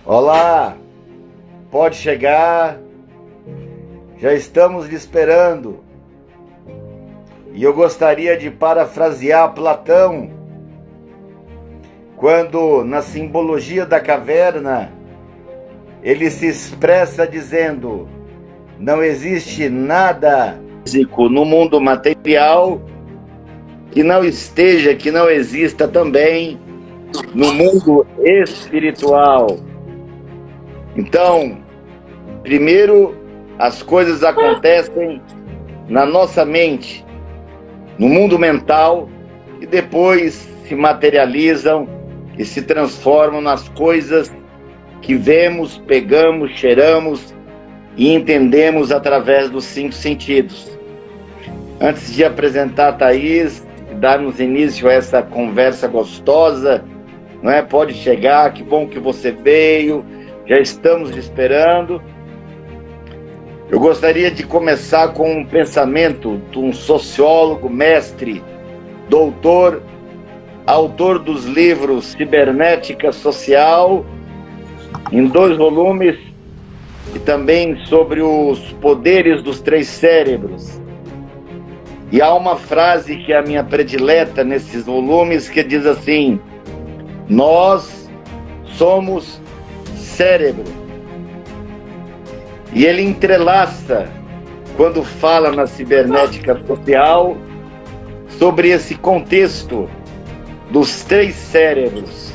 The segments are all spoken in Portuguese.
Olá, pode chegar, já estamos lhe esperando. E eu gostaria de parafrasear Platão, quando na simbologia da caverna ele se expressa dizendo: não existe nada físico no mundo material que não exista também no mundo espiritual. Então, primeiro as coisas acontecem na nossa mente, no mundo mental, e depois se materializam e se transformam nas coisas que vemos, pegamos, cheiramos e entendemos através dos 5 sentidos. Antes de apresentar a Thaís e darmos início a essa conversa gostosa, não é? Pode chegar, que bom que você veio, já estamos lhe esperando. Eu gostaria de começar com um pensamento de um sociólogo, mestre, doutor, autor dos livros Cibernética Social, em 2 volumes, e também sobre os poderes dos 3 cérebros. E há uma frase que é a minha predileta nesses volumes, que diz assim: nós somos cérebro. E ele entrelaça, quando fala na cibernética social, sobre esse contexto dos 3 cérebros,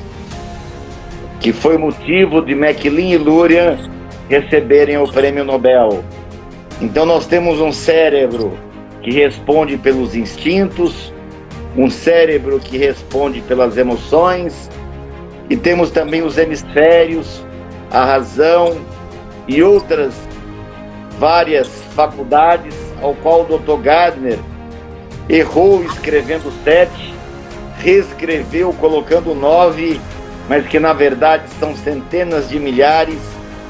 que foi motivo de MacLean e Luria receberem o Prêmio Nobel. Então nós temos um cérebro que responde pelos instintos, um cérebro que responde pelas emoções, e temos também os hemisférios, a razão e outras várias faculdades, ao qual o Dr. Gardner errou escrevendo 7, reescreveu colocando 9, mas que na verdade são centenas de milhares,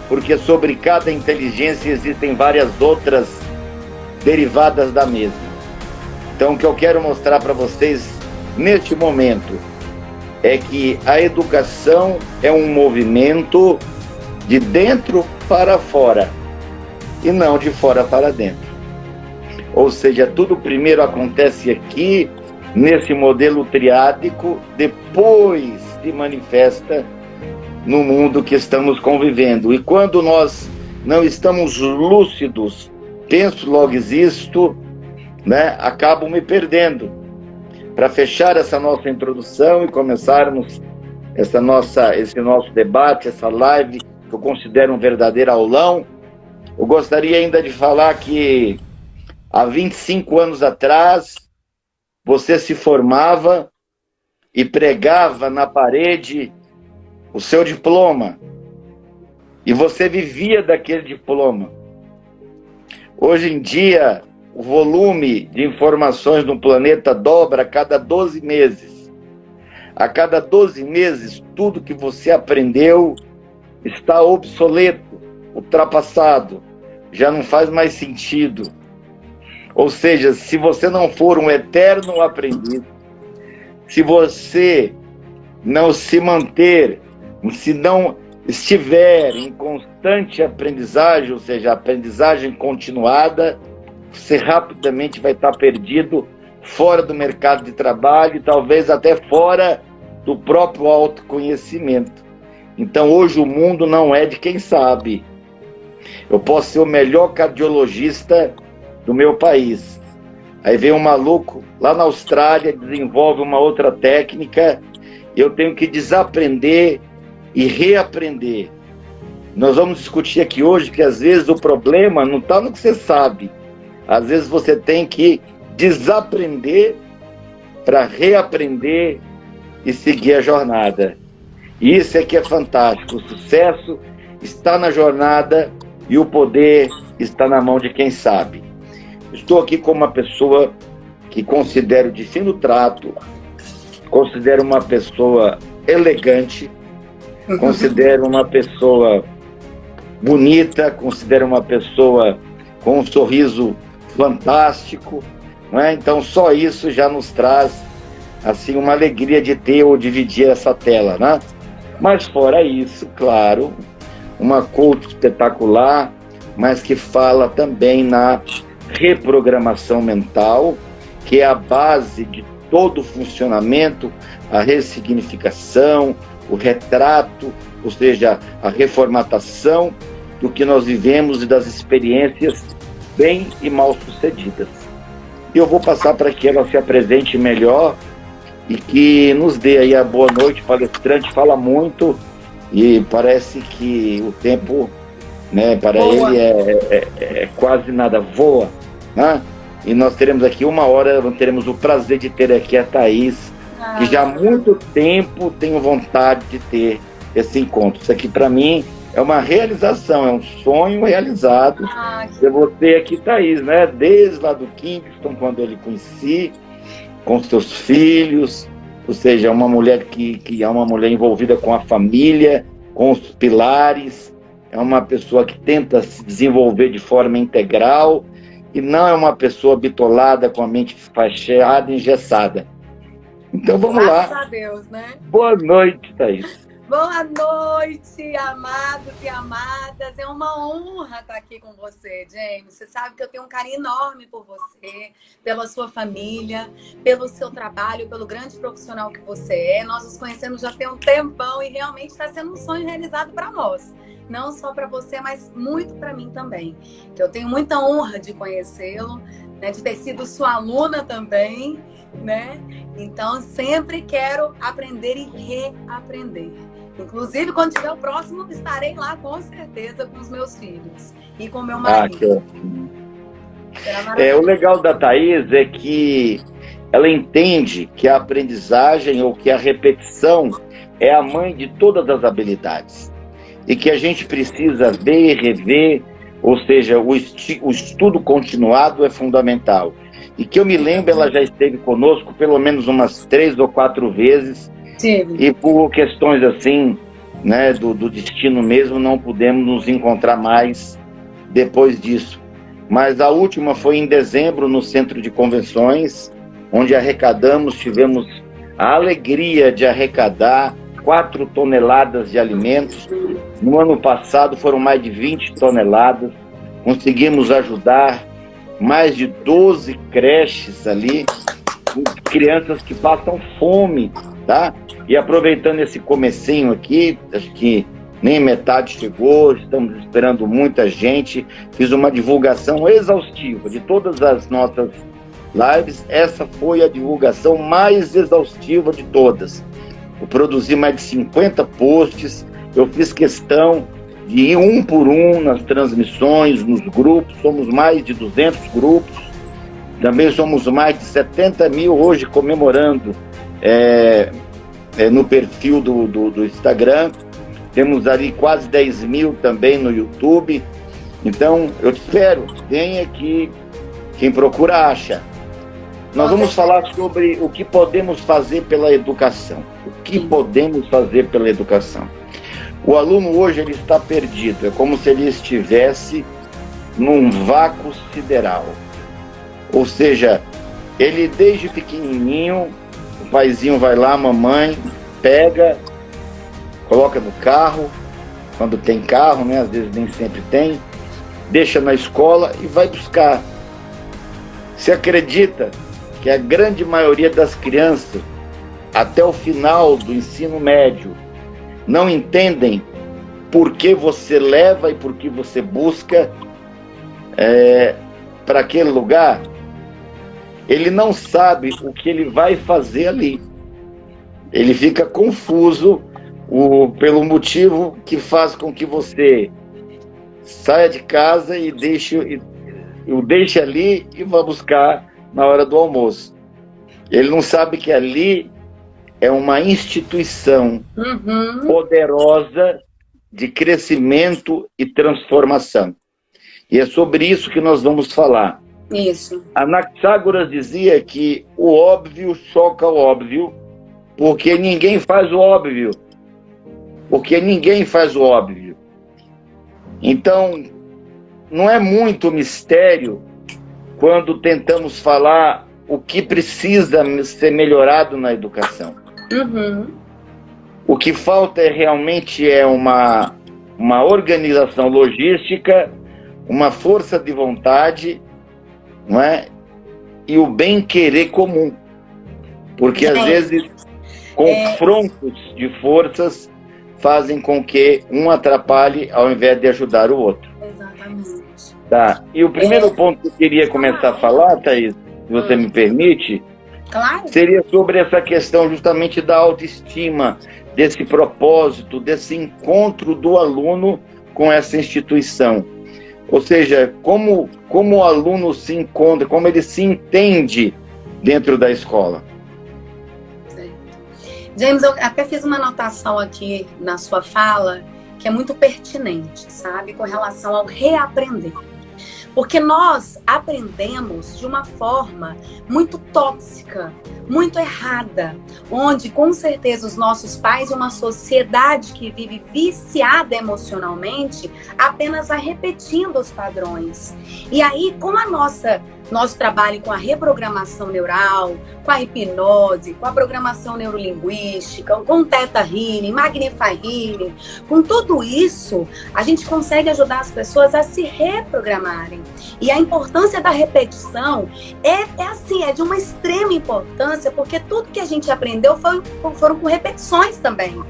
porque sobre cada inteligência existem várias outras derivadas da mesma. Então o que eu quero mostrar para vocês neste momento é que a educação é um movimento de dentro para fora e não de fora para dentro. Ou seja, tudo primeiro acontece aqui, nesse modelo triádico, depois se manifesta no mundo que estamos convivendo. E quando nós não estamos lúcidos, penso, logo existo, né, acabo me perdendo. Para fechar essa nossa introdução e começarmos esse nosso debate, essa live, que eu considero um verdadeiro aulão, eu gostaria ainda de falar que há 25 anos atrás, você se formava e pregava na parede o seu diploma, e você vivia daquele diploma. Hoje em dia, o volume de informações no planeta dobra a cada 12 meses. A cada 12 meses, tudo que você aprendeu está obsoleto, ultrapassado, já não faz mais sentido. Ou seja, se você não for um eterno aprendiz, se você não se manter, se não estiver em constante aprendizagem, ou seja, aprendizagem continuada, você rapidamente vai estar perdido fora do mercado de trabalho e talvez até fora do próprio autoconhecimento. Então hoje o mundo não é de quem sabe. Eu posso ser o melhor cardiologista do meu país. Aí vem um maluco lá na Austrália, desenvolve uma outra técnica, e eu tenho que desaprender e reaprender. Nós vamos discutir aqui hoje que às vezes o problema não está no que você sabe. Às vezes você tem que desaprender para reaprender e seguir a jornada. E isso é que é fantástico. O sucesso está na jornada e o poder está na mão de quem sabe. Estou aqui com uma pessoa que considero de fino trato, considero uma pessoa elegante, considero uma pessoa bonita, considero uma pessoa com um sorriso fantástico, não é? Então só isso já nos traz assim uma alegria de ter ou dividir essa tela, né? Mas fora isso, claro, uma coach espetacular, mas que fala também na reprogramação mental, que é a base de todo o funcionamento, a ressignificação, o retrato, ou seja, a reformatação do que nós vivemos e das experiências bem e mal sucedidas. E eu vou passar para que ela se apresente melhor e que nos dê aí a boa noite. O palestrante fala muito e parece que o tempo, né, para ele é quase nada, voa, né? E nós teremos aqui 1 hora, teremos o prazer de ter aqui a Thaís, que já há muito tempo tenho vontade de ter esse encontro. Isso aqui para mim é uma realização, é um sonho realizado. Eu vou ter aqui Thaís, né? Desde lá do Kingston, quando eu lhe conheci, com seus filhos, ou seja, é uma mulher que é uma mulher envolvida com a família, com os pilares, é uma pessoa que tenta se desenvolver de forma integral e não é uma pessoa bitolada com a mente fechada, engessada. Então vamos lá. Graças a Deus, né? Boa noite, Thaís. Boa noite, amados e amadas. É uma honra estar aqui com você, James. Você sabe que eu tenho um carinho enorme por você, pela sua família, pelo seu trabalho, pelo grande profissional que você é. Nós nos conhecemos já tem um tempão e realmente está sendo um sonho realizado para nós. Não só para você, mas muito para mim também. Que eu tenho muita honra de conhecê-lo, né, de ter sido sua aluna também, né? Então, sempre quero aprender e reaprender. Inclusive, quando tiver o próximo, estarei lá com certeza com os meus filhos e com meu marido. O legal da Thaís é que ela entende que a aprendizagem ou que a repetição é a mãe de todas as habilidades e que a gente precisa ver e rever, ou seja, o estudo continuado é fundamental. E que eu me lembro, ela já esteve conosco pelo menos umas 3 ou 4 vezes. Sim. E por questões assim, né, do destino mesmo, não pudemos nos encontrar mais depois disso. Mas a última foi em dezembro no Centro de Convenções, onde tivemos a alegria de arrecadar 4 toneladas de alimentos. No ano passado foram mais de 20 toneladas. Conseguimos ajudar mais de 12 creches ali, com crianças que passam fome, tá? E aproveitando esse comecinho aqui, acho que nem metade chegou, estamos esperando muita gente. Fiz uma divulgação exaustiva de todas as nossas lives. Essa foi a divulgação mais exaustiva de todas. Eu produzi mais de 50 posts, eu fiz questão de ir um por um nas transmissões, nos grupos. Somos mais de 200 grupos, também somos mais de 70 mil hoje comemorando no perfil do Instagram, temos ali quase 10 mil também no YouTube. Então eu te espero, vem aqui, quem procura acha. Nós vamos falar sobre o que podemos fazer pela educação. O que podemos fazer pela educação? O aluno hoje ele está perdido, é como se ele estivesse num vácuo sideral. Ou seja, ele desde pequenininho, o paizinho vai lá, a mamãe pega, coloca no carro, quando tem carro, né? Às vezes nem sempre tem, deixa na escola e vai buscar. Você acredita que a grande maioria das crianças, até o final do ensino médio, não entendem por que você leva e por que você busca para aquele lugar? Ele não sabe o que ele vai fazer ali. Ele fica confuso pelo motivo que faz com que você saia de casa e o deixe ali e vá buscar na hora do almoço. Ele não sabe que ali é uma instituição poderosa de crescimento e transformação. E é sobre isso que nós vamos falar. Isso. Anaxágoras dizia que o óbvio choca o óbvio, porque ninguém faz o óbvio. Porque ninguém faz o óbvio. Então, não é muito mistério quando tentamos falar o que precisa ser melhorado na educação. O que falta realmente é uma organização logística, uma força de vontade, não é? E o bem-querer comum. Porque, às vezes, confrontos de forças fazem com que um atrapalhe ao invés de ajudar o outro. Exatamente. Tá. E o primeiro ponto que eu queria começar a falar, Thaís, se você me permite, Claro. seria sobre essa questão justamente da autoestima, desse propósito, desse encontro do aluno com essa instituição. Ou seja, como o aluno se encontra, como ele se entende dentro da escola. James, eu até fiz uma anotação aqui na sua fala que é muito pertinente, sabe? Com relação ao reaprender. Porque nós aprendemos de uma forma muito tóxica, muito errada, onde com certeza os nossos pais e uma sociedade que vive viciada emocionalmente apenas vai repetindo os padrões. E aí, com nosso trabalho com a reprogramação neural, com a hipnose, com a programação neurolinguística, com o Theta Healing, Magnify Healing, com tudo isso, a gente consegue ajudar as pessoas a se reprogramarem. E a importância da repetição é de uma extrema importância, porque tudo que a gente aprendeu foram com repetições também.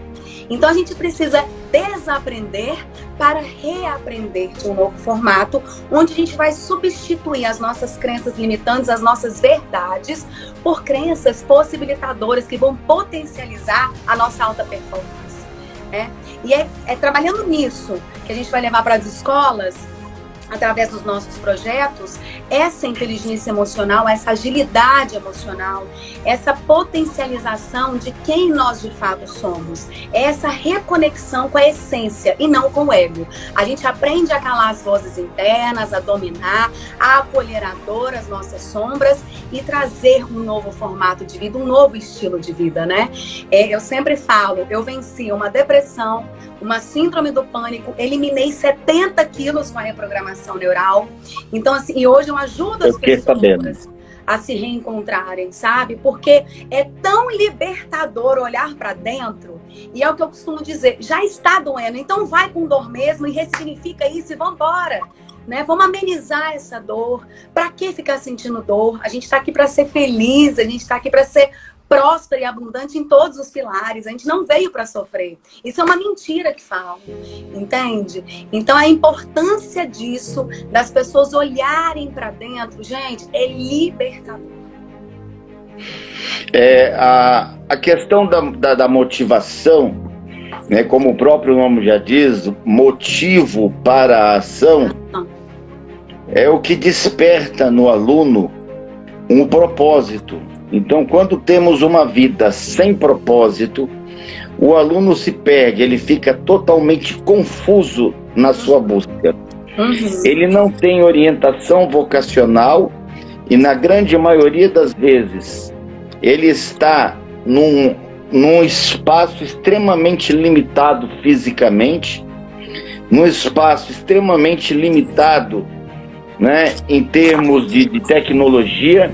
Então a gente precisa desaprender para reaprender de um novo formato, onde a gente vai substituir as nossas crenças limitantes, as nossas verdades, por crenças possibilitadoras que vão potencializar a nossa alta performance. E é trabalhando nisso que a gente vai levar para as escolas, através dos nossos projetos, essa inteligência emocional, essa agilidade emocional, essa potencialização de quem nós de fato somos, essa reconexão com a essência e não com o ego. A gente aprende a calar as vozes internas, a dominar, a acolher a dor, as nossas sombras e trazer um novo formato de vida, um novo estilo de vida, né? Eu sempre falo, eu venci uma depressão, uma síndrome do pânico, eliminei 70 quilos com a reprogramação neural. Então, assim, e hoje eu ajudo as pessoas a se reencontrarem, sabe? Porque é tão libertador olhar para dentro, e é o que eu costumo dizer, já está doendo, então vai com dor mesmo e ressignifica isso e vambora. Né? Vamos amenizar essa dor. Para que ficar sentindo dor? A gente está aqui para ser feliz, a gente está aqui para ser próspera e abundante em todos os pilares. A gente não veio para sofrer. Isso é uma mentira que falam, entende? Então a importância disso, das pessoas olharem para dentro, gente, é libertador. A questão da motivação, né, como o próprio nome já diz, motivo para a ação, é o que desperta no aluno um propósito. Então, quando temos uma vida sem propósito, o aluno se perde, ele fica totalmente confuso na sua busca. Ele não tem orientação vocacional e, na grande maioria das vezes, ele está num espaço extremamente limitado fisicamente, num espaço extremamente limitado, né, em termos de tecnologia.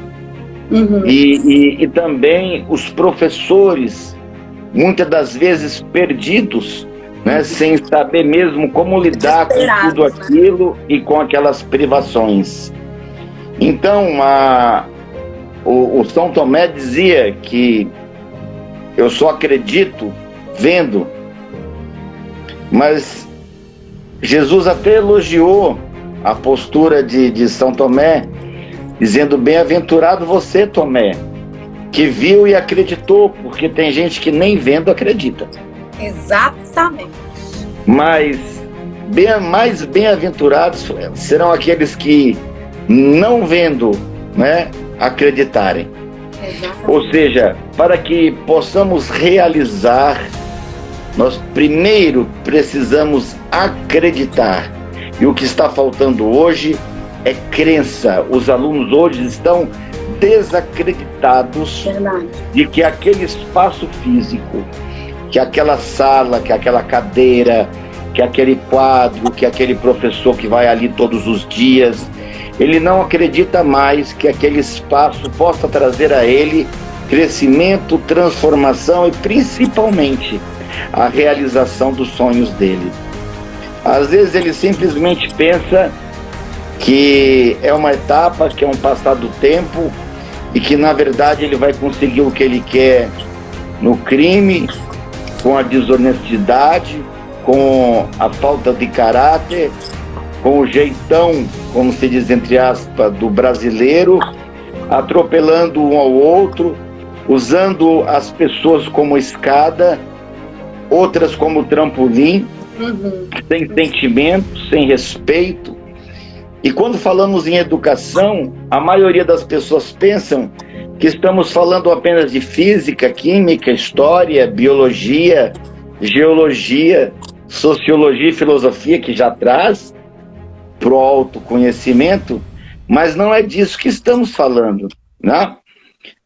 E também os professores, muitas das vezes perdidos, né, sem saber mesmo como lidar com tudo aquilo e com aquelas privações. Então, o São Tomé dizia que eu só acredito vendo, mas Jesus até elogiou a postura de São Tomé, dizendo: bem-aventurado você, Tomé, que viu e acreditou, porque tem gente que nem vendo acredita. Exatamente. Mas mais bem-aventurados serão aqueles que, não vendo, né, acreditarem. Exatamente. Ou seja, para que possamos realizar, nós primeiro precisamos acreditar. E o que está faltando hoje é crença. Os alunos hoje estão desacreditados de que aquele espaço físico, que aquela sala, que aquela cadeira, que aquele quadro, que aquele professor que vai ali todos os dias, ele não acredita mais que aquele espaço possa trazer a ele crescimento, transformação e principalmente a realização dos sonhos dele. Às vezes ele simplesmente pensa que é uma etapa, que é um passar do tempo e que na verdade ele vai conseguir o que ele quer no crime, com a desonestidade, com a falta de caráter, com o jeitão, como se diz entre aspas, do brasileiro, atropelando um ao outro, usando as pessoas como escada, outras como trampolim, sem sentimento, sem respeito. E quando falamos em educação, a maioria das pessoas pensam que estamos falando apenas de física, química, história, biologia, geologia, sociologia e filosofia, que já traz para o autoconhecimento, mas não é disso que estamos falando, né?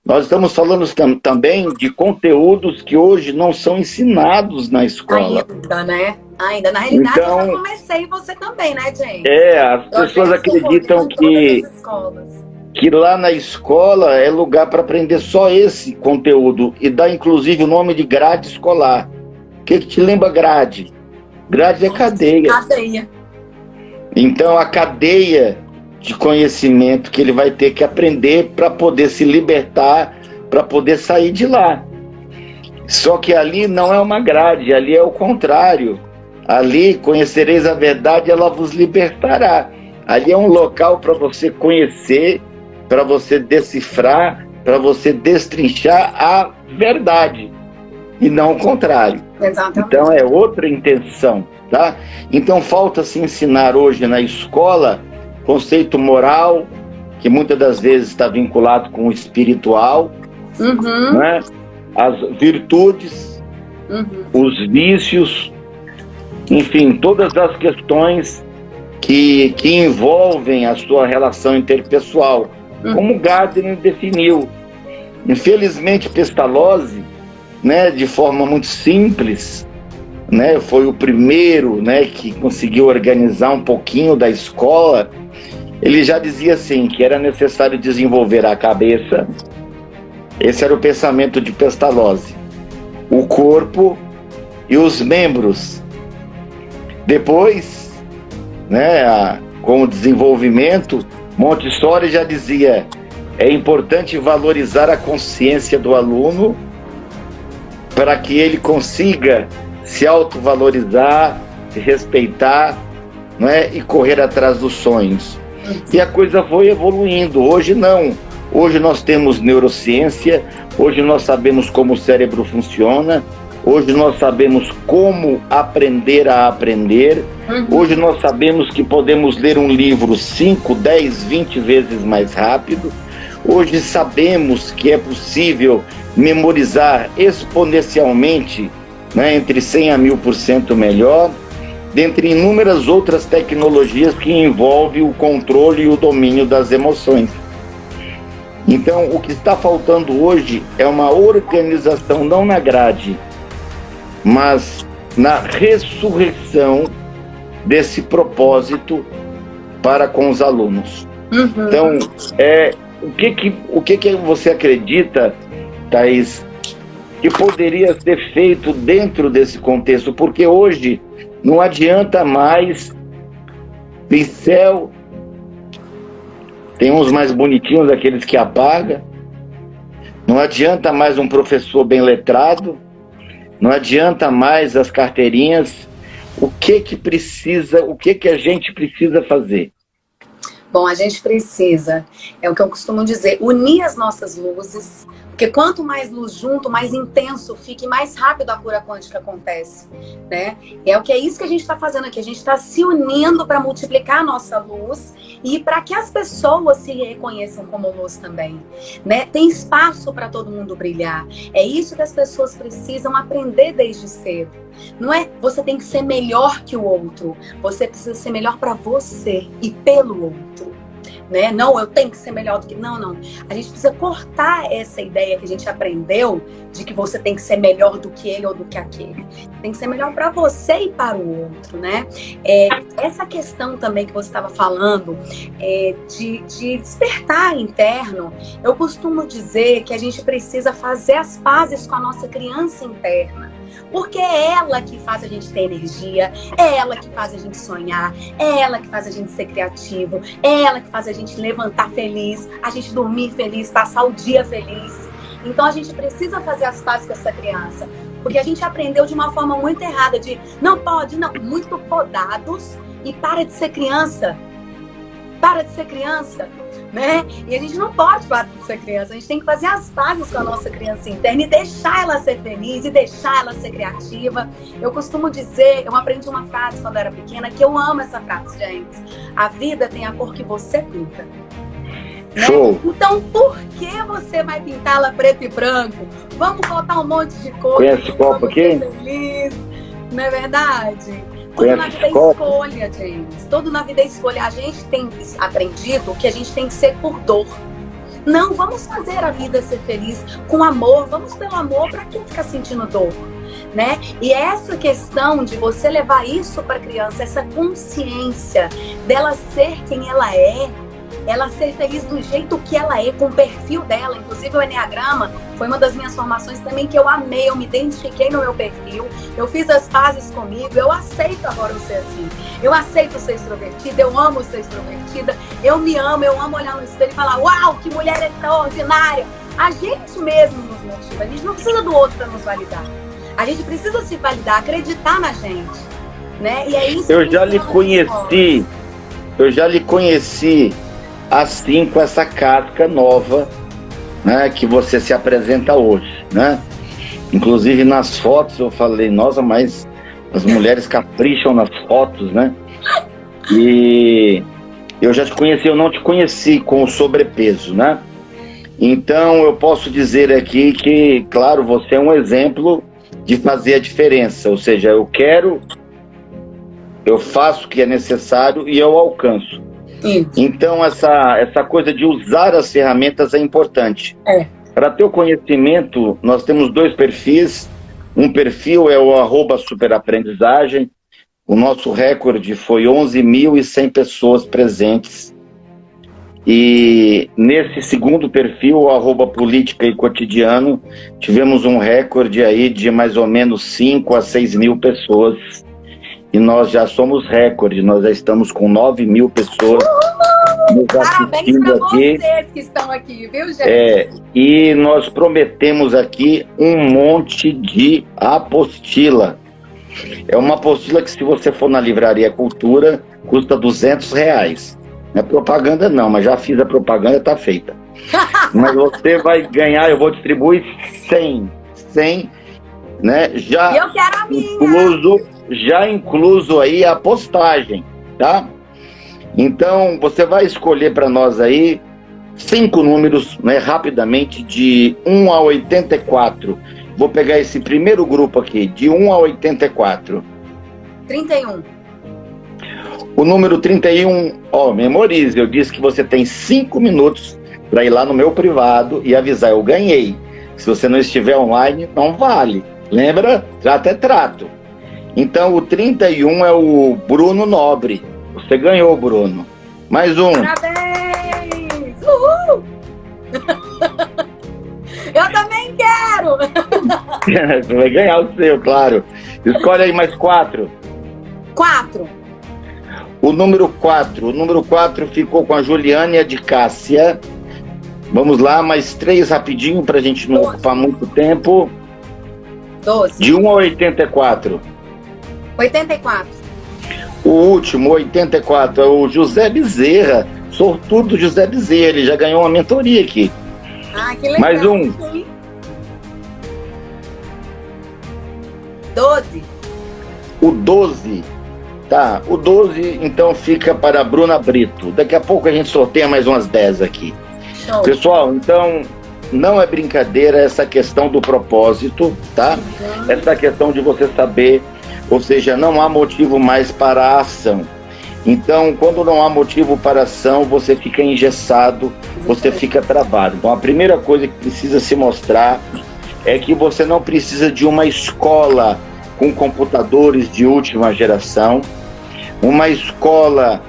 Nós estamos falando também de conteúdos que hoje não são ensinados na escola. Ainda, né? Ainda. Na realidade, Então, eu já comecei você também, né, James? as pessoas acreditam que lá na escola é lugar para aprender só esse conteúdo e dá inclusive o nome de grade escolar. O que te lembra grade? Grade é cadeia. Cadeia. Então a cadeia de conhecimento que ele vai ter que aprender para poder se libertar, para poder sair de lá. Só que ali não é uma grade, ali é o contrário. Ali conhecereis a verdade, ela vos libertará. Ali é um local para você conhecer, para você decifrar, para você destrinchar a verdade, e não o contrário. Exatamente. Então é outra intenção, tá? Então falta se ensinar hoje na escola conceito moral, que muitas das vezes está vinculado com o espiritual, né? As virtudes, os vícios, enfim, todas as questões que envolvem a sua relação interpessoal, como Gardner definiu. Infelizmente, Pestalozzi, né, de forma muito simples, né, foi o primeiro, né, que conseguiu organizar um pouquinho da escola. Ele já dizia assim, que era necessário desenvolver a cabeça, esse era o pensamento de Pestalozzi, o corpo e os membros. Depois, né, com o desenvolvimento, Montessori já dizia, é importante valorizar a consciência do aluno para que ele consiga se autovalorizar, se respeitar, né, e correr atrás dos sonhos. E a coisa foi evoluindo. Hoje não. Hoje nós temos neurociência, hoje nós sabemos como o cérebro funciona, hoje nós sabemos como aprender a aprender, hoje nós sabemos que podemos ler um livro 5, 10, 20 vezes mais rápido, hoje sabemos que é possível memorizar exponencialmente, né, entre 100 a 1000% melhor, dentre inúmeras outras tecnologias que envolvem o controle e o domínio das emoções. Então, o que está faltando hoje é uma organização, não na grade, mas na ressurreição desse propósito para com os alunos. Então, o que você acredita, Thaís, que poderia ser feito dentro desse contexto? Porque hoje não adianta mais pincel, tem uns mais bonitinhos, aqueles que apaga, não adianta mais um professor bem letrado, não adianta mais as carteirinhas. O que precisa, o que a gente precisa fazer? Bom, a gente precisa, é o que eu costumo dizer, unir as nossas luzes, porque quanto mais luz junto, mais intenso fica e mais rápido a cura quântica acontece, né? E é isso que a gente está fazendo aqui, a gente está se unindo para multiplicar a nossa luz e para que as pessoas se reconheçam como luz também, né? Tem espaço para todo mundo brilhar, é isso que as pessoas precisam aprender desde cedo. Não é você tem que ser melhor que o outro, você precisa ser melhor para você e pelo outro, né? Não, eu tenho que ser melhor do que... Não. A gente precisa cortar essa ideia que a gente aprendeu de que você tem que ser melhor do que ele ou do que aquele. Tem que ser melhor para você e para o outro, né? Essa questão também que você estava falando de despertar interno, eu costumo dizer que a gente precisa fazer as pazes com a nossa criança interna. Porque é ela que faz a gente ter energia, é ela que faz a gente sonhar, é ela que faz a gente ser criativo, é ela que faz a gente levantar feliz, a gente dormir feliz, passar o dia feliz. Então a gente precisa fazer as pazes com essa criança, porque a gente aprendeu de uma forma muito errada, de não pode, não, muito podados, e para de ser criança. Para de ser criança, né? E a gente não pode parar de ser criança, a gente tem que fazer as pazes com a nossa criança interna e deixar ela ser feliz e deixar ela ser criativa. Eu costumo dizer, eu aprendi uma frase quando eu era pequena, que eu amo essa frase, gente. A vida tem a cor que você pinta. Né? Então, por que você vai pintá-la preto e branco? Vamos botar um monte de cor. Conhece copo aqui? Feliz, não é verdade? Tudo na vida é escolha, James. Tudo na vida é escolha. A gente tem aprendido que a gente tem que ser por dor. Não, vamos fazer a vida ser feliz com amor. Vamos pelo amor, para que ficar sentindo dor? Né? E essa questão de você levar isso para a criança, essa consciência dela ser quem ela é, ela ser feliz do jeito que ela é, com o perfil dela. Inclusive o Enneagrama foi uma das minhas formações também que eu amei, eu me identifiquei no meu perfil, eu fiz as pazes comigo, eu aceito agora eu ser assim, eu aceito ser extrovertida, eu amo ser extrovertida, eu me amo, eu amo olhar no espelho e falar, uau, que mulher extraordinária. A gente mesmo nos motiva, a gente não precisa do outro para nos validar, a gente precisa se validar, acreditar na gente, né? E é isso. Eu já lhe conheci assim, com essa casca nova, né, que você se apresenta hoje, né? Inclusive nas fotos eu falei, nossa, mas as mulheres capricham nas fotos, né? E eu já te conheci, eu não te conheci com o sobrepeso, né? Então eu posso dizer aqui que, claro, você é um exemplo de fazer a diferença, ou seja, eu faço o que é necessário e eu alcanço. Então essa coisa de usar as ferramentas é importante. Para teu conhecimento, nós temos 2 perfis. Um perfil é o @superaprendizagem. O nosso recorde foi 11.100 pessoas presentes. E nesse segundo perfil, o @política e cotidiano, tivemos um recorde aí de mais ou menos 5 a 6 mil pessoas. E nós já somos recorde, nós já estamos com 9.000 pessoas nos assistindo aqui. Parabéns para vocês que estão aqui, viu, gente? E nós prometemos aqui um monte de apostila. É uma apostila que, se você for na Livraria Cultura, custa R$200. Não é propaganda não, mas já fiz a propaganda, tá feita. Mas você vai ganhar, eu vou distribuir 100, né? Já, e eu quero a minha. Já incluso aí a postagem, tá? Então, você vai escolher para nós aí 5 números, né, rapidamente, de 1 a 84. Vou pegar esse primeiro grupo aqui, de 1 a 84. 31. O número 31, memorize, eu disse que você tem 5 minutos para ir lá no meu privado e avisar, eu ganhei. Se você não estiver online, não vale. Lembra? Já até trato. Então, o 31 é o Bruno Nobre. Você ganhou, Bruno. Mais um. Parabéns! Uhul! Eu também quero! Você vai ganhar o seu, claro. Escolhe aí mais 4. 4. O número 4. O número 4 ficou com a Juliânia de Cássia. Vamos lá, mais 3 rapidinho, para a gente não ocupar muito tempo. 12. De 1 a 84. 84. O último, 84, é o José Bezerra. Sortudo José Bezerra, ele já ganhou uma mentoria aqui. Ah, que legal. Mais um. 12. O 12. Tá, o 12 então fica para a Bruna Brito. Daqui a pouco a gente sorteia mais umas 10 aqui. Show. Pessoal, então não é brincadeira essa questão do propósito, tá? Essa questão de você saber, ou seja, não há motivo mais para a ação. Então, quando não há motivo para a ação, você fica engessado, você fica travado. Então, a primeira coisa que precisa se mostrar é que você não precisa de uma escola com computadores de última geração, uma escola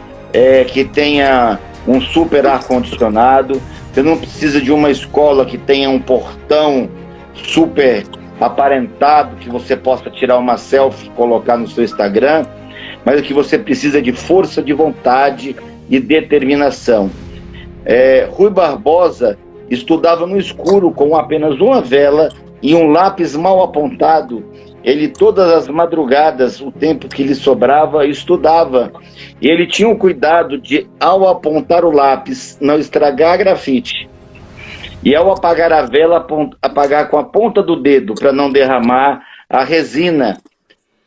que tenha um super ar-condicionado, você não precisa de uma escola que tenha um portão super aparentado, que você possa tirar uma selfie e colocar no seu Instagram, mas o que você precisa de força de vontade e determinação. Rui Barbosa estudava no escuro com apenas uma vela e um lápis mal apontado. Ele, todas as madrugadas, o tempo que lhe sobrava, estudava. E ele tinha o cuidado de, ao apontar o lápis, não estragar a grafite. E ao apagar a vela, apagar com a ponta do dedo, para não derramar a resina,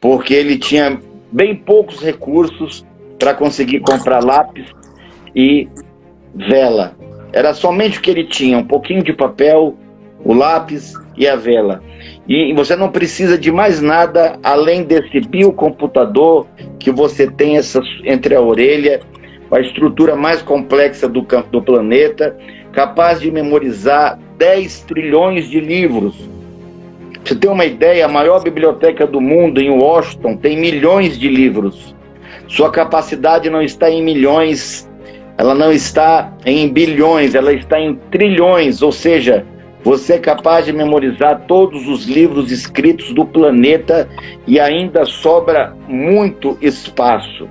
porque ele tinha bem poucos recursos para conseguir comprar lápis e vela. Era somente o que ele tinha, um pouquinho de papel, o lápis e a vela. E você não precisa de mais nada além desse biocomputador que você tem entre a orelha, a estrutura mais complexa do planeta, capaz de memorizar 10 trilhões de livros. Pra você ter uma ideia, a maior biblioteca do mundo, em Washington, tem milhões de livros. Sua capacidade não está em milhões, ela não está em bilhões, ela está em trilhões, ou seja, você é capaz de memorizar todos os livros escritos do planeta e ainda sobra muito espaço.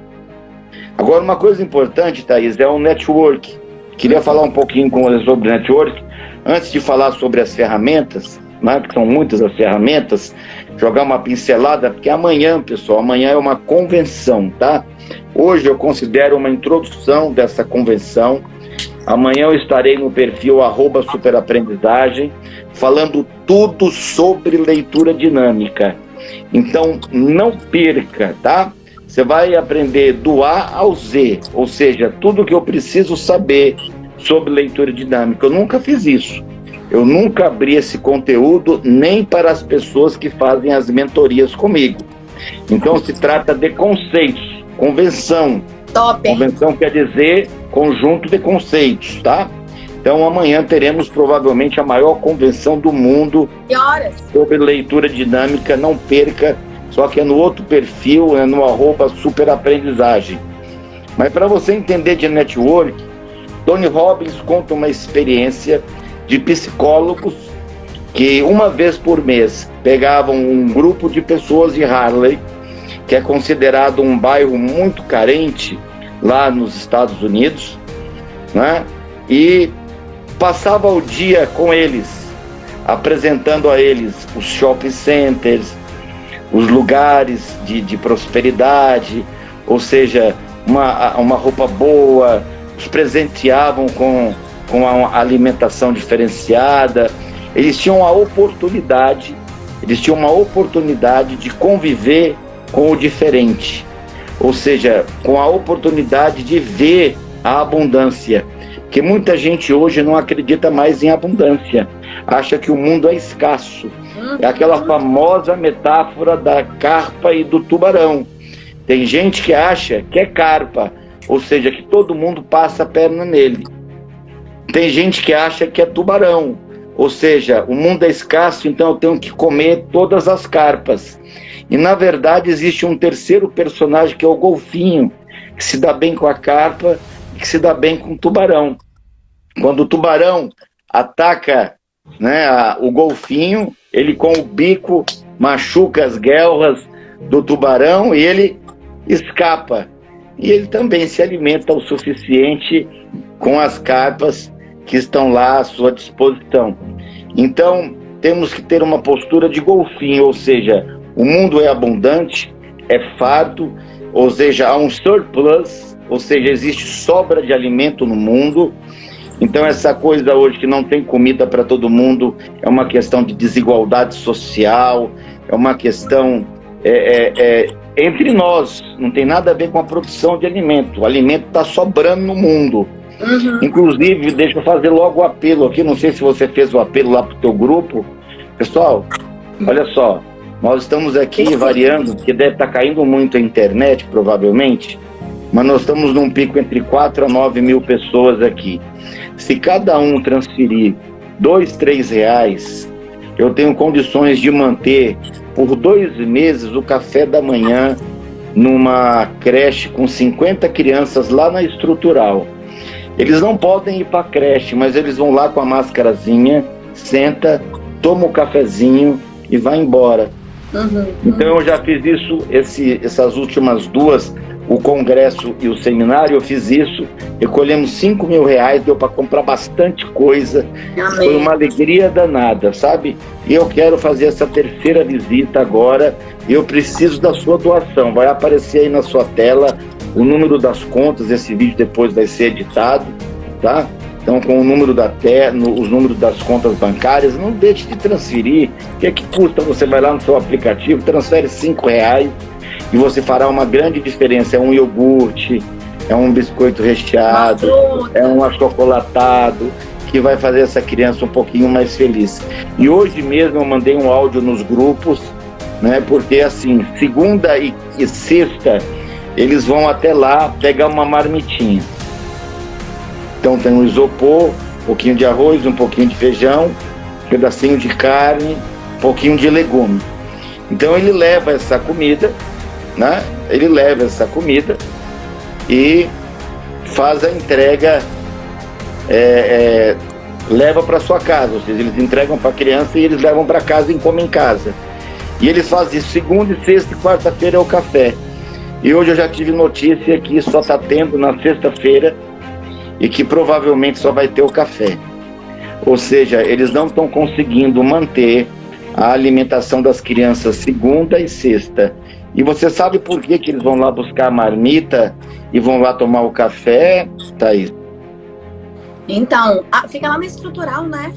Agora, uma coisa importante, Thaís, é o network. Queria falar um pouquinho com você sobre network. Antes de falar sobre as ferramentas, né, que são muitas as ferramentas, jogar uma pincelada, porque amanhã, pessoal, amanhã é uma convenção, tá? Hoje eu considero uma introdução dessa convenção. Amanhã eu estarei no perfil @superaprendizagem, falando tudo sobre leitura dinâmica. Então, não perca, tá? Você vai aprender do A ao Z, ou seja, tudo que eu preciso saber sobre leitura dinâmica. Eu nunca fiz isso. Eu nunca abri esse conteúdo nem para as pessoas que fazem as mentorias comigo. Então, se trata de conceitos, convenção. Top. Convenção quer dizer conjunto de conceitos, tá? Então amanhã teremos provavelmente a maior convenção do mundo. Que horas? Sobre leitura dinâmica, não perca, só que é no outro perfil, é no @superaprendizagem. Mas para você entender de network, Tony Robbins conta uma experiência de psicólogos que uma vez por mês pegavam um grupo de pessoas de Harlem, que é considerado um bairro muito carente lá nos Estados Unidos, né? E passava o dia com eles, apresentando a eles os shopping centers, os lugares de prosperidade, ou seja, uma roupa boa, os presenteavam com uma alimentação diferenciada. Eles tinham uma oportunidade de conviver com o diferente, ou seja, com a oportunidade de ver a abundância, porque muita gente hoje não acredita mais em abundância, acha que o mundo é escasso. É aquela famosa metáfora da carpa e do tubarão. Tem gente que acha que é carpa, ou seja, que todo mundo passa a perna nele. Tem gente que acha que é tubarão, ou seja, o mundo é escasso, então eu tenho que comer todas as carpas. E na verdade existe um terceiro personagem que é o golfinho, que se dá bem com a carpa e que se dá bem com o tubarão. Quando o tubarão ataca, né, o golfinho, ele com o bico machuca as guelras do tubarão e ele escapa. E ele também se alimenta o suficiente com as carpas que estão lá à sua disposição. Então temos que ter uma postura de golfinho, ou seja, o mundo é abundante, é farto, ou seja, há um surplus, ou seja, existe sobra de alimento no mundo. Então essa coisa hoje que não tem comida para todo mundo é uma questão de desigualdade social, é uma questão entre nós, não tem nada a ver com a produção de alimento. O alimento está sobrando no mundo. Uhum. Inclusive, deixa eu fazer logo o apelo aqui, não sei se você fez o apelo lá para o teu grupo. Pessoal, olha só, nós estamos aqui variando, porque deve estar caindo muito a internet, provavelmente, mas nós estamos num pico entre 4 a 9 mil pessoas aqui. Se cada um transferir R$2, R$3, eu tenho condições de manter por 2 meses o café da manhã numa creche com 50 crianças lá na Estrutural. Eles não podem ir para a creche, mas eles vão lá com a máscarazinha, senta, toma o cafezinho e vai embora. Uhum. Então eu já fiz isso, essas últimas duas, o congresso e o seminário, eu fiz isso, recolhemos R$ 5.000, deu para comprar bastante coisa. Amém. Foi uma alegria danada, sabe? E eu quero fazer essa terceira visita agora, e eu preciso da sua doação. Vai aparecer aí na sua tela o número das contas, esse vídeo depois vai ser editado, tá? Então, com o número os números das contas bancárias, não deixe de transferir. O que é que custa? Você vai lá no seu aplicativo, transfere R$ 5 e você fará uma grande diferença. É um iogurte, é um biscoito recheado, é um achocolatado, que vai fazer essa criança um pouquinho mais feliz. E hoje mesmo eu mandei um áudio nos grupos, né? Porque assim, segunda e sexta, eles vão até lá pegar uma marmitinha. Então tem um isopor, um pouquinho de arroz, um pouquinho de feijão, um pedacinho de carne, um pouquinho de legume. Então ele leva essa comida, né? Ele leva essa comida e faz a entrega, leva para sua casa, ou seja, eles entregam para a criança e eles levam para casa e comem em casa. E eles fazem isso segunda, sexta e quarta-feira é o café. E hoje eu já tive notícia que só está tendo na sexta-feira, e que provavelmente só vai ter o café. Ou seja, eles não estão conseguindo manter a alimentação das crianças segunda e sexta. E você sabe por que eles vão lá buscar a marmita e vão lá tomar o café, Thaís? Então, fica lá na estrutural, né?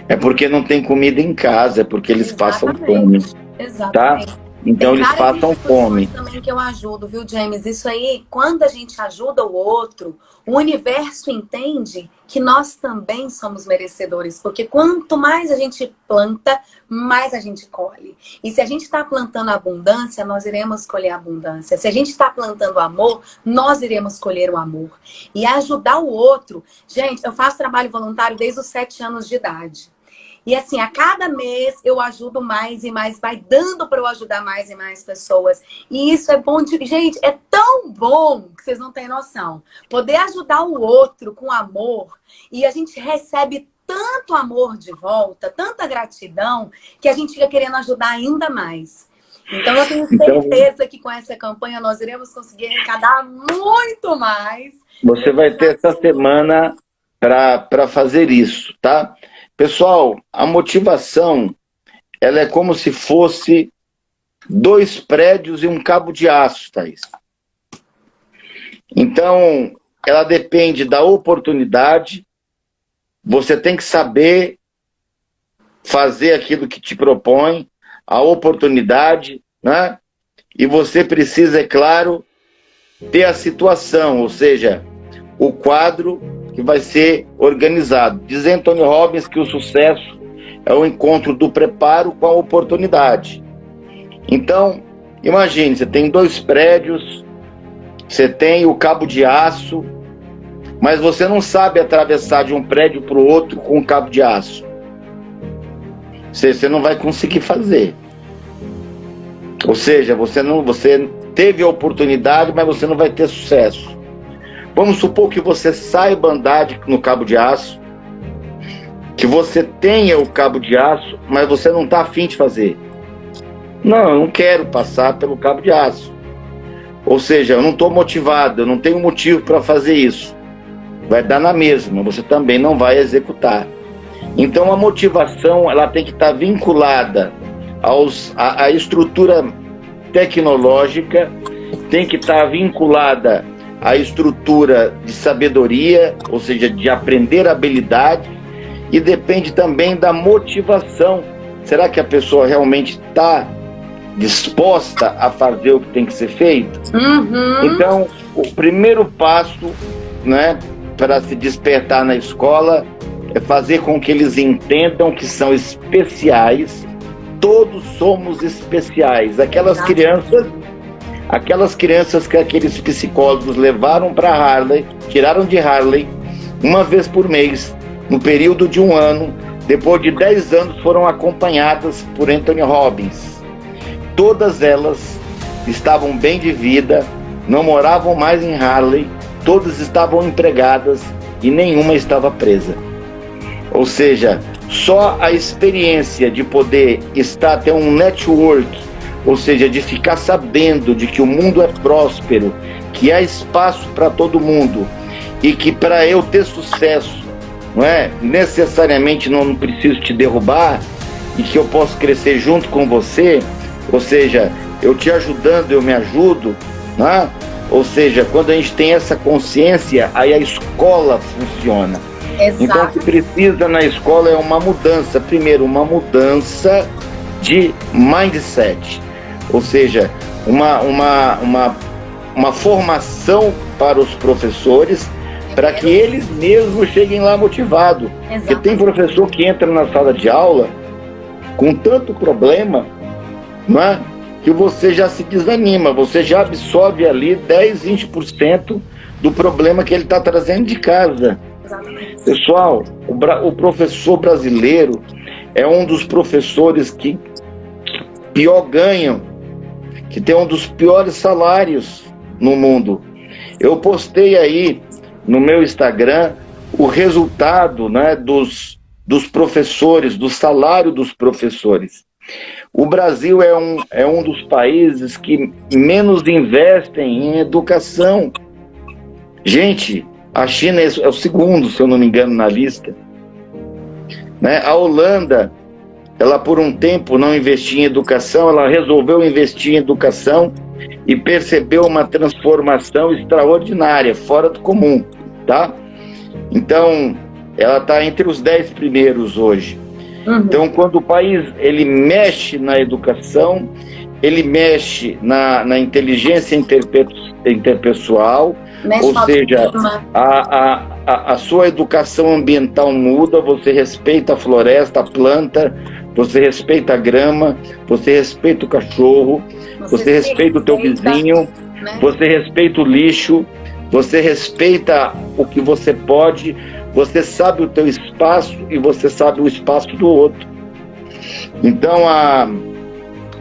É porque não tem comida em casa, é porque eles passam fome. Exatamente. Tá? Então eles passam fome. Também que eu ajudo, viu, James? Isso aí, quando a gente ajuda o outro, o universo entende que nós também somos merecedores. Porque quanto mais a gente planta, mais a gente colhe. E se a gente está plantando abundância, nós iremos colher abundância. Se a gente está plantando amor, nós iremos colher o amor. E ajudar o outro. Gente, eu faço trabalho voluntário desde os 7 anos de idade. E assim, a cada mês eu ajudo mais e mais, vai dando para eu ajudar mais e mais pessoas. E isso é bom de... Gente, é tão bom que vocês não têm noção. Poder ajudar o outro com amor, e a gente recebe tanto amor de volta, tanta gratidão, que a gente fica querendo ajudar ainda mais. Então eu tenho certeza que com essa campanha nós iremos conseguir arrecadar muito mais. Você vai ter essa semana para fazer isso, tá? Pessoal, a motivação, ela é como se fosse 2 prédios e um cabo de aço, Thaís. Então, ela depende da oportunidade, você tem que saber fazer aquilo que te propõe, a oportunidade, né? E você precisa, é claro, ter a situação, ou seja, o quadro que vai ser organizado. Diz Anthony Robbins que o sucesso é o encontro do preparo com a oportunidade. Então, imagine, você tem 2 prédios, você tem o cabo de aço, mas você não sabe atravessar de um prédio para o outro com um cabo de aço. Você não vai conseguir fazer. Ou seja, você teve a oportunidade, mas você não vai ter sucesso. Vamos supor que você saiba andar no cabo de aço, que você tenha o cabo de aço, mas você não está afim de fazer. Não, eu não quero passar pelo cabo de aço. Ou seja, eu não estou motivado, eu não tenho motivo para fazer isso. Vai dar na mesma, você também não vai executar. Então a motivação, ela tem que estar vinculada à estrutura tecnológica, tem que estar vinculada à estrutura de sabedoria, ou seja, de aprender habilidade, e depende também da motivação. Será que a pessoa realmente está disposta a fazer o que tem que ser feito? Uhum. Então, o primeiro passo, né, para se despertar na escola é fazer com que eles entendam que são especiais. Todos somos especiais. Aquelas crianças que aqueles psicólogos levaram para Harley, tiraram de Harley uma vez por mês, no período de 1 ano, depois de 10 anos foram acompanhadas por Anthony Robbins. Todas elas estavam bem de vida, não moravam mais em Harley, todas estavam empregadas e nenhuma estava presa. Ou seja, só a experiência de poder estar, ter um network, ou seja, de ficar sabendo de que o mundo é próspero, que há espaço para todo mundo e que para eu ter sucesso, não é necessariamente não preciso te derrubar e que eu posso crescer junto com você, ou seja, eu te ajudando, eu me ajudo, né? Ou seja, quando a gente tem essa consciência, aí a escola funciona. Exato. Então o que precisa na escola é uma mudança, primeiro uma mudança de mindset, ou seja, uma formação para os professores, para que eles mesmos cheguem lá motivados. Porque tem professor que entra na sala de aula com tanto problema, não é? Que você já se desanima, você já absorve ali 10, 20% do problema que ele está trazendo de casa. Exatamente. Pessoal, o professor brasileiro é um dos professores que pior ganham, que tem um dos piores salários no mundo. Eu postei aí no meu Instagram o resultado, né, dos professores, do salário dos professores. O Brasil é um dos países que menos investem em educação. Gente, a China é o segundo, se eu não me engano, na lista, né? A Holanda, ela por um tempo não investia em educação, ela resolveu investir em educação e percebeu uma transformação extraordinária, fora do comum, tá? Então, ela está entre os 10 primeiros hoje. Então, quando o país ele mexe na educação, ele mexe na inteligência interpessoal, ou seja, a sua educação ambiental muda, você respeita a floresta, a planta, você respeita a grama, você respeita o cachorro, você respeita o teu vizinho, né? Você respeita o lixo, você respeita o que você pode, você sabe o teu espaço e você sabe o espaço do outro. Então,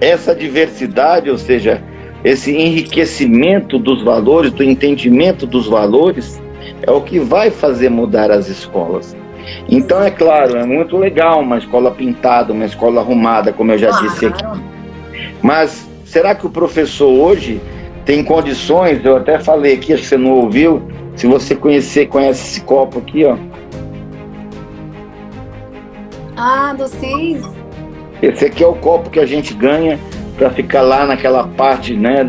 essa diversidade, ou seja, esse enriquecimento dos valores, do entendimento dos valores, é o que vai fazer mudar as escolas. Então, é claro, é muito legal uma escola pintada, uma escola arrumada, como eu já disse aqui. Mas será que o professor hoje tem condições? Eu até falei aqui, acho que você não ouviu. Se você conhece esse copo aqui, ó. Do CIS. Esse aqui é o copo que a gente ganha para ficar lá naquela parte, né,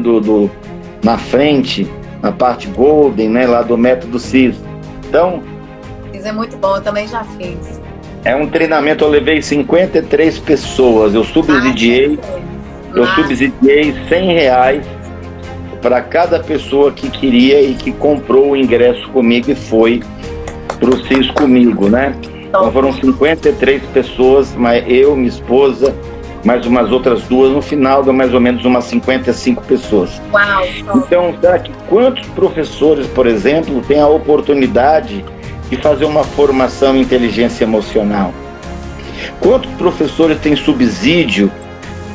na frente, na parte golden, né, lá do método CIS. Então, CIS é muito bom, eu também já fiz. É um treinamento, eu levei 53 pessoas, eu subsidiei R$100 para cada pessoa que queria e que comprou o ingresso comigo e foi para o CIS comigo, né? Então foram 53 pessoas, eu, minha esposa, mais umas outras duas, no final deu mais ou menos umas 55 pessoas. Uau! Então, será que quantos professores, por exemplo, têm a oportunidade de fazer uma formação em inteligência emocional? Quantos professores têm subsídio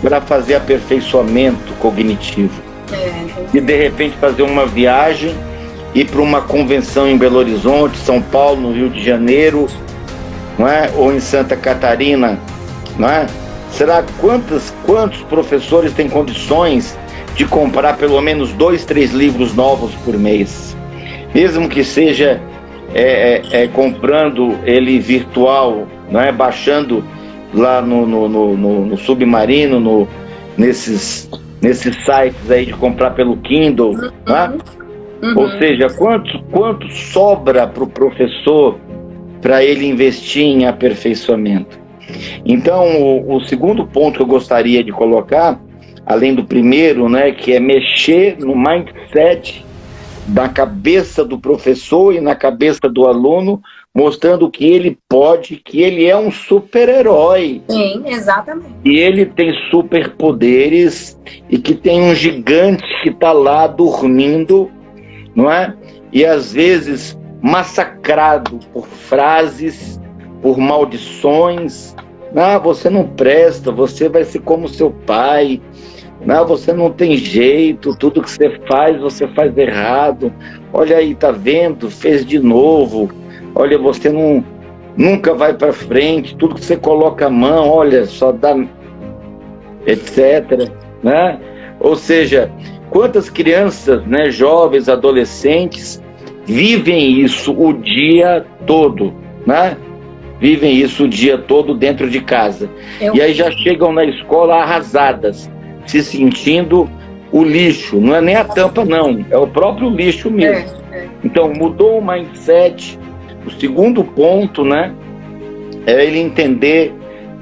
para fazer aperfeiçoamento cognitivo? E de repente fazer uma viagem, ir para uma convenção em Belo Horizonte, São Paulo, no Rio de Janeiro, não é? Ou em Santa Catarina, não é? Será quantos professores têm condições de comprar pelo menos 2, 3 livros novos por mês? Mesmo que seja comprando ele virtual, não é? Baixando lá no Submarino, nesses sites aí de comprar pelo Kindle, né? Ou seja, quanto sobra para o professor para ele investir em aperfeiçoamento? Então, o segundo ponto que eu gostaria de colocar, além do primeiro, né, que é mexer no mindset da cabeça do professor e na cabeça do aluno, mostrando que ele pode, que ele é um super-herói. Sim, exatamente. E ele tem superpoderes e que tem um gigante que está lá dormindo, não é? E às vezes massacrado por frases, por maldições. Não, você não presta, você vai ser como seu pai. Não, você não tem jeito, tudo que você faz errado. Olha aí, tá vendo? Fez de novo. Olha, você nunca vai para frente, tudo que você coloca a mão, olha, só dá, etc., né? Ou seja, quantas crianças, né, jovens, adolescentes, vivem isso o dia todo, né? Vivem isso o dia todo dentro de casa. E aí já chegam na escola arrasadas, se sentindo o lixo. Não é nem a tampa, não, é o próprio lixo mesmo. Então, mudou o mindset. O segundo ponto, né, é ele entender,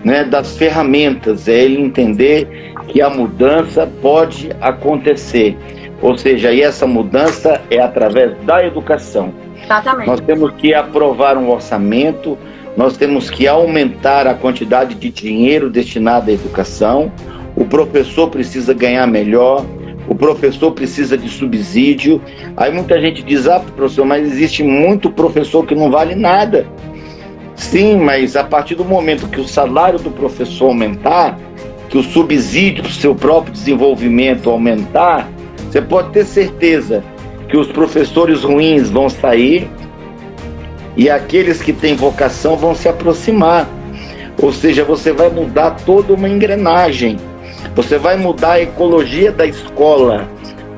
né, das ferramentas, é ele entender que a mudança pode acontecer. Ou seja, e essa mudança é através da educação. Exatamente. Nós temos que aprovar um orçamento, nós temos que aumentar a quantidade de dinheiro destinado à educação, o professor precisa ganhar melhor, o professor precisa de subsídio. Aí muita gente diz, professor, mas existe muito professor que não vale nada. Sim, mas a partir do momento que o salário do professor aumentar, que o subsídio para o seu próprio desenvolvimento aumentar, você pode ter certeza que os professores ruins vão sair e aqueles que têm vocação vão se aproximar. Ou seja, você vai mudar toda uma engrenagem. Você vai mudar a ecologia da escola.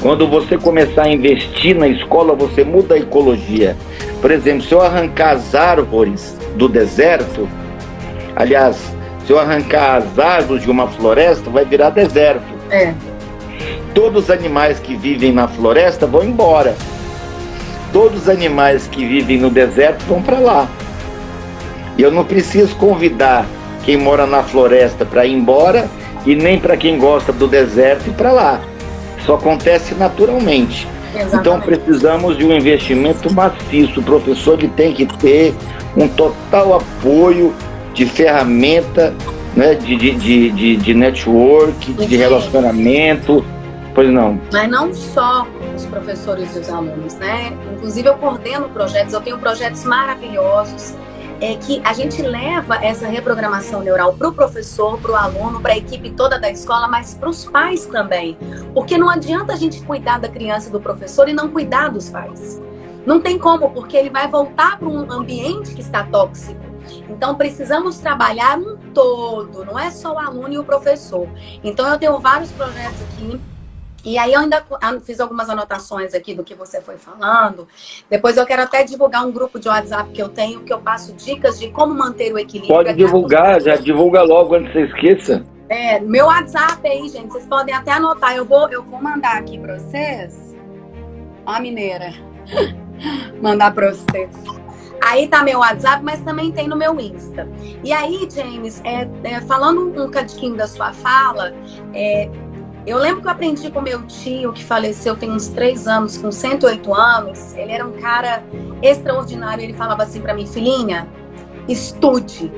Quando você começar a investir na escola, você muda a ecologia. Por exemplo, se eu arrancar as árvores do deserto, aliás, se eu arrancar as árvores de uma floresta, vai virar deserto. Todos os animais que vivem na floresta vão embora. Todos os animais que vivem no deserto vão para lá. E eu não preciso convidar quem mora na floresta para ir embora e nem para quem gosta do deserto ir para lá. Isso acontece naturalmente. Exatamente. Então precisamos de um investimento maciço. O professor ele tem que ter um total apoio de ferramenta, né, de network, de relacionamento. Pois não. Mas não só os professores e os alunos, né? Inclusive eu coordeno projetos, eu tenho projetos maravilhosos, que a gente leva essa reprogramação neural para o professor, para o aluno, para a equipe toda da escola, mas para os pais também. Porque não adianta a gente cuidar da criança e do professor e não cuidar dos pais. Não tem como, porque ele vai voltar para um ambiente que está tóxico. Então, precisamos trabalhar um todo, não é só o aluno e o professor. Então, eu tenho vários projetos aqui. E aí eu ainda fiz algumas anotações aqui do que você foi falando. Depois eu quero até divulgar um grupo de WhatsApp que eu tenho, que eu passo dicas de como manter o equilíbrio. Pode divulgar, já divulga logo antes que você esqueça. Meu WhatsApp aí, gente, vocês podem até anotar. Eu vou mandar aqui para vocês. Ó a mineira. Mandar para vocês. Aí tá meu WhatsApp, mas também tem no meu Insta. E aí, James, falando um cadinho da sua fala, eu lembro que eu aprendi com meu tio, que faleceu tem uns 3 anos, com 108 anos. Ele era um cara extraordinário. Ele falava assim pra mim, filhinha, estude,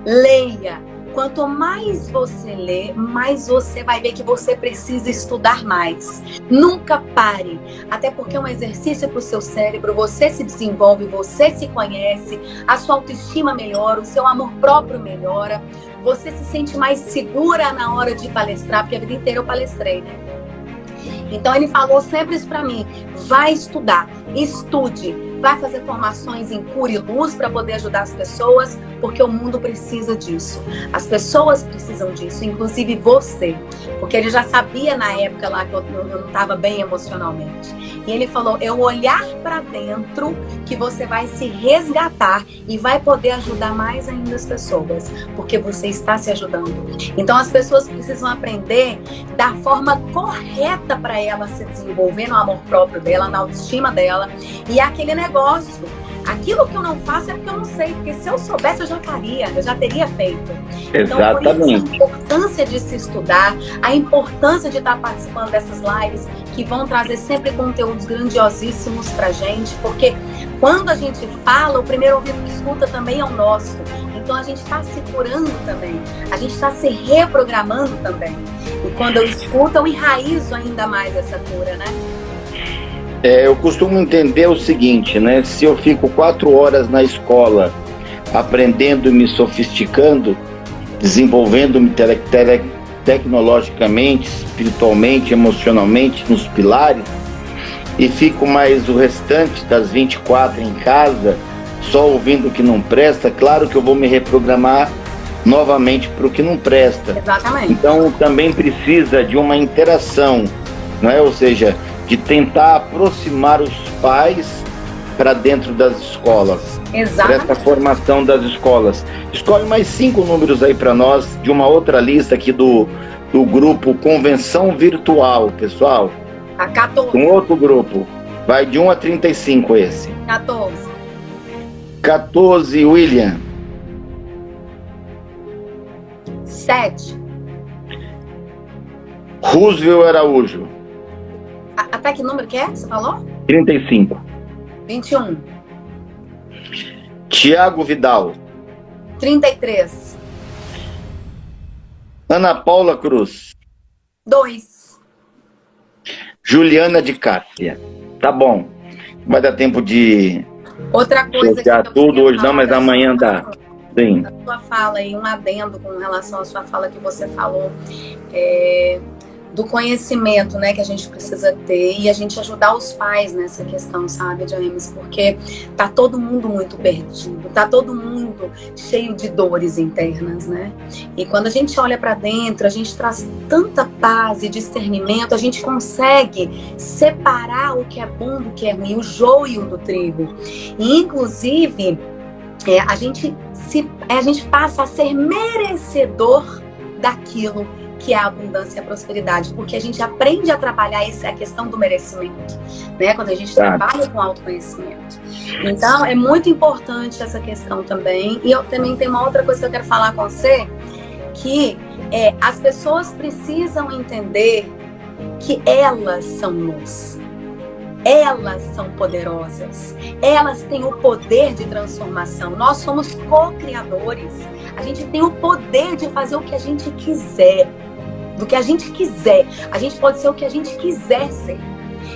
leia. Quanto mais você lê, mais você vai ver que você precisa estudar mais. Nunca pare, até porque é um exercício para o seu cérebro, você se desenvolve, você se conhece, a sua autoestima melhora, o seu amor próprio melhora, você se sente mais segura na hora de palestrar, porque a vida inteira eu palestrei, né? Então ele falou sempre isso para mim, vai estudar, estude, vai fazer formações em cura e luz para poder ajudar as pessoas, porque o mundo precisa disso. As pessoas precisam disso, inclusive você. Porque ele já sabia na época lá que eu não estava bem emocionalmente. E ele falou, é o olhar para dentro que você vai se resgatar e vai poder ajudar mais ainda as pessoas, porque você está se ajudando. Então as pessoas precisam aprender da forma correta para ela se desenvolver no amor próprio dela, na autoestima dela. E aquele negócio, aquilo que eu não faço é porque eu não sei, porque se eu soubesse eu já faria, eu já teria feito. Exatamente. Então, por isso, a importância de se estudar, a importância de estar participando dessas lives que vão trazer sempre conteúdos grandiosíssimos pra gente, porque quando a gente fala, o primeiro ouvido que escuta também é o nosso. Então a gente está se curando também, a gente está se reprogramando também. E quando eu escuto, eu enraizo ainda mais essa cura, né? Eu costumo entender o seguinte, né? Se eu fico 4 horas na escola aprendendo e me sofisticando, desenvolvendo-me tecnologicamente, espiritualmente, emocionalmente, nos pilares, e fico mais o restante das 24 em casa, só ouvindo o que não presta, claro que eu vou me reprogramar novamente para o que não presta. Exatamente. Então também precisa de uma interação, não é? Ou seja, de tentar aproximar os pais para dentro das escolas, para essa formação das escolas. Escolhe mais 5 números aí para nós, de uma outra lista aqui do grupo Convenção Virtual, pessoal. A 14. Um outro grupo. Vai de 1 a 35 esse. 14. 14, William. 7. Roosevelt Araújo. Até que número que é? Você falou? 35. 21. Tiago Vidal. 33. Ana Paula Cruz. 2. Juliana de Cássia. Tá bom. Vai dar tempo de outra coisa sortear que eu tudo hoje não, mas da amanhã dá. Sim. A sua fala aí, um adendo com relação à sua fala que você falou, do conhecimento, né, que a gente precisa ter e a gente ajudar os pais nessa questão, sabe, James? Porque tá todo mundo muito perdido, tá todo mundo cheio de dores internas, né? E quando a gente olha para dentro, a gente traz tanta paz e discernimento, a gente consegue separar o que é bom do que é ruim, o joio do trigo. E, inclusive, a gente passa a ser merecedor daquilo que é a abundância e a prosperidade, porque a gente aprende a trabalhar a questão do merecimento, né? Quando a gente trabalha com autoconhecimento. Então, é muito importante essa questão também. E eu também tenho uma outra coisa que eu quero falar com você, que as pessoas precisam entender que elas são luz. Elas são poderosas. Elas têm o poder de transformação. Nós somos co-criadores. A gente tem o poder de fazer o que a gente quiser. Do que a gente quiser. A gente pode ser o que a gente quiser ser.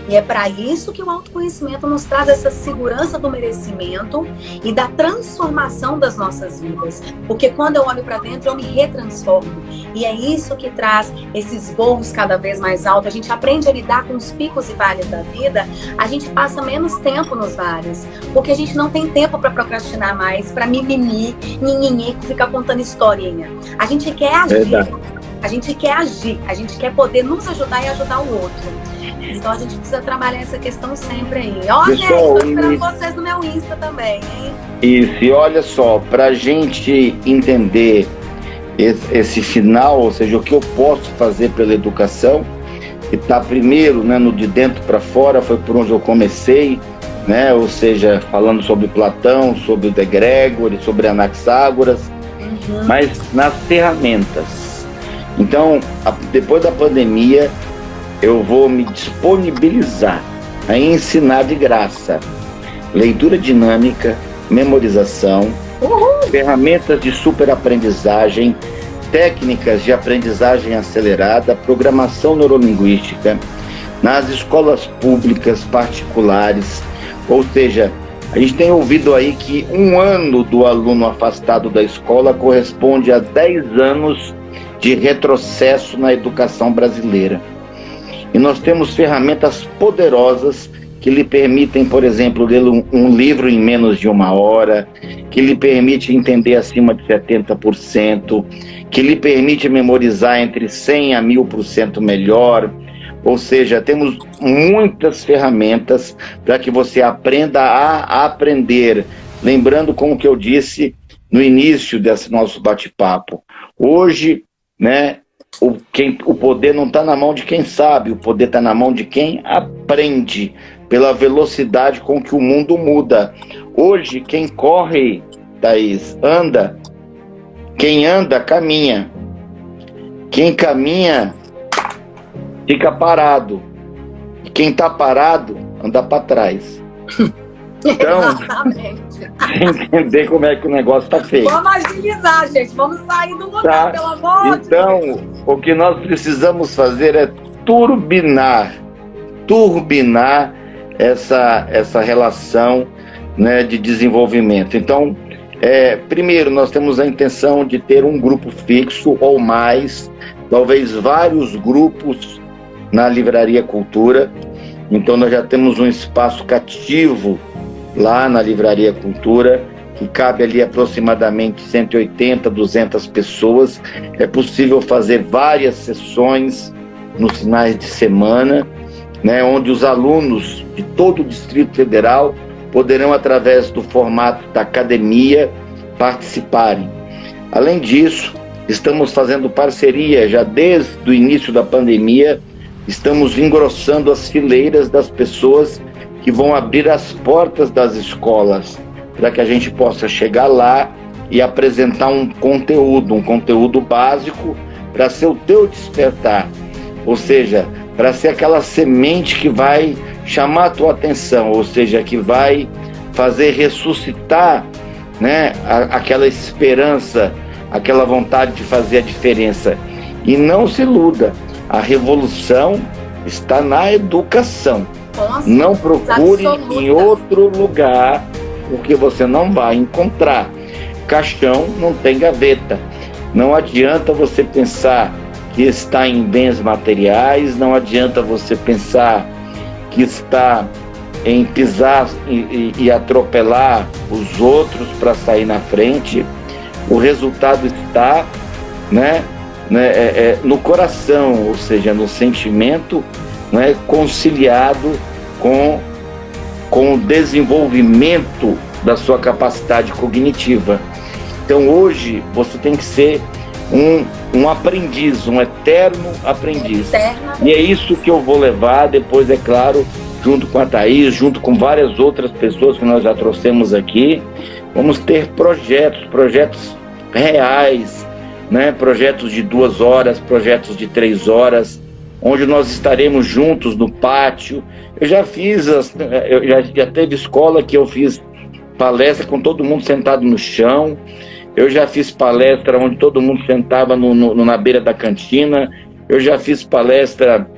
E é para isso que o autoconhecimento nos traz essa segurança do merecimento e da transformação das nossas vidas. Porque quando eu olho para dentro, eu me retransformo. E é isso que traz esses voos cada vez mais altos. A gente aprende a lidar com os picos e vales da vida. A gente passa menos tempo nos vales. Porque a gente não tem tempo para procrastinar mais, para mimimi, nhinhinhi, ficar contando historinha. A gente quer agir. Verdade. A gente quer agir. A gente quer poder nos ajudar e ajudar o outro. Então a gente precisa trabalhar essa questão sempre aí. Ó, gente, estou esperando vocês no meu Insta também, hein? Isso, e olha só, para a gente entender esse final, ou seja, o que eu posso fazer pela educação, que está primeiro, né, no de dentro para fora, foi por onde eu comecei, né? Ou seja, falando sobre Platão, sobre o De Gregory, sobre Anaxágoras, mas nas ferramentas. Então, depois da pandemia, eu vou me disponibilizar a ensinar de graça leitura dinâmica, memorização, ferramentas de superaprendizagem, técnicas de aprendizagem acelerada, programação neurolinguística, nas escolas públicas, particulares. Ou seja, a gente tem ouvido aí que 1 ano do aluno afastado da escola corresponde a 10 anos de retrocesso na educação brasileira. E nós temos ferramentas poderosas que lhe permitem, por exemplo, ler um livro em menos de 1 hora, que lhe permite entender acima de 70%, que lhe permite memorizar entre 100 a 1000% melhor. Ou seja, temos muitas ferramentas para que você aprenda a aprender. Lembrando com o que eu disse no início desse nosso bate-papo. Hoje, né, o poder não está na mão de quem sabe, o poder está na mão de quem aprende, pela velocidade com que o mundo muda. Hoje, quem corre, Thaís, anda. Quem anda, caminha. Quem caminha, fica parado. E quem está parado, anda para trás. Então, exatamente. Entender como é que o negócio está feito. Vamos agilizar, gente. Vamos sair do lugar, pelo amor de Deus. Então, o que nós precisamos fazer é turbinar essa relação, né, de desenvolvimento. Então, primeiro, nós temos a intenção de ter um grupo fixo ou mais, talvez vários grupos na Livraria Cultura. Então, nós já temos um espaço cativo lá na Livraria Cultura, que cabe ali aproximadamente 180, 200 pessoas. É possível fazer várias sessões nos finais de semana, né, onde os alunos de todo o Distrito Federal poderão, através do formato da academia, participarem. Além disso, estamos fazendo parceria já desde o início da pandemia, estamos engrossando as fileiras das pessoas que vão abrir as portas das escolas, para que a gente possa chegar lá e apresentar um conteúdo básico para ser o teu despertar, ou seja, para ser aquela semente que vai chamar a tua atenção, ou seja, que vai fazer ressuscitar, né, aquela esperança, aquela vontade de fazer a diferença. E não se iluda, a revolução está na educação. Nossa, não procure absoluta. Em outro lugar, porque você não vai encontrar. Caixão não tem gaveta. Não adianta você pensar que está em bens materiais, não adianta você pensar que está em pisar e atropelar os outros para sair na frente. O resultado está, né, no coração, ou seja, no sentimento, né, conciliado com o desenvolvimento da sua capacidade cognitiva. Então hoje você tem que ser um aprendiz, um eterno aprendiz. E é isso que eu vou levar depois, é claro, junto com a Thaís, junto com várias outras pessoas que nós já trouxemos aqui. Vamos ter projetos reais, né? Projetos de 2 horas, projetos de 3 horas, onde nós estaremos juntos no pátio. Eu já teve escola que eu fiz palestra com todo mundo sentado no chão. Eu já fiz palestra onde todo mundo sentava na beira da cantina. Eu já fiz palestra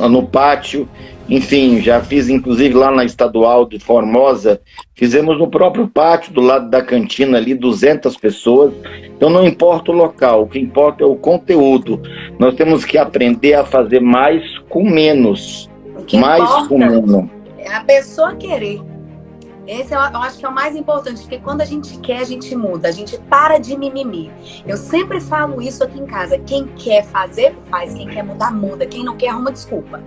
no pátio. Enfim, já fiz inclusive lá na Estadual de Formosa. Fizemos no próprio pátio, do lado da cantina ali, 200 pessoas. Então não importa o local, o que importa é o conteúdo. Nós temos que aprender a fazer mais com menos. O que importa é a pessoa querer. Esse eu acho que é o mais importante, porque quando a gente quer, a gente muda, a gente para de mimimi. Eu sempre falo isso aqui em casa, quem quer fazer, faz, quem quer mudar, muda, quem não quer, arruma desculpa.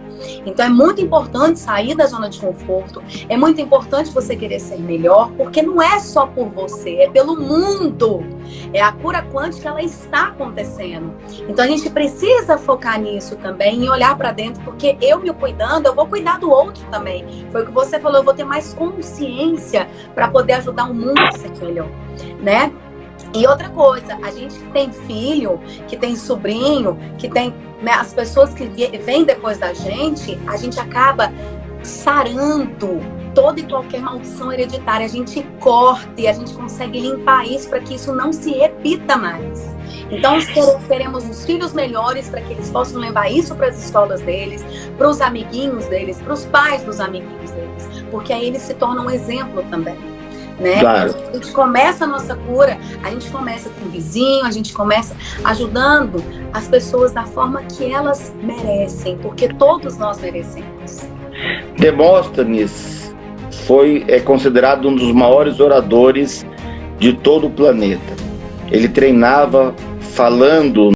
Então é muito importante sair da zona de conforto, é muito importante você querer ser melhor, porque não é só por você, é pelo mundo. É a cura quântica, ela está acontecendo. Então a gente precisa focar nisso também e olhar para dentro, porque eu me cuidando, eu vou cuidar do outro também. Foi o que você falou, eu vou ter mais consciência para poder ajudar o mundo a ser melhor, né? E outra coisa, a gente que tem filho, que tem sobrinho, que tem, né, as pessoas que vêm depois da gente, a gente acaba sarando toda e qualquer maldição hereditária. A gente corta e a gente consegue limpar isso para que isso não se repita mais. Então, teremos os filhos melhores para que eles possam levar isso para as escolas deles, para os amiguinhos deles, para os pais dos amiguinhos deles, porque aí eles se tornam um exemplo também, né? Claro. A gente começa a nossa cura, a gente começa com o vizinho, a gente começa ajudando as pessoas da forma que elas merecem, porque todos nós merecemos. Demóstenes é considerado um dos maiores oradores de todo o planeta. Ele treinava falando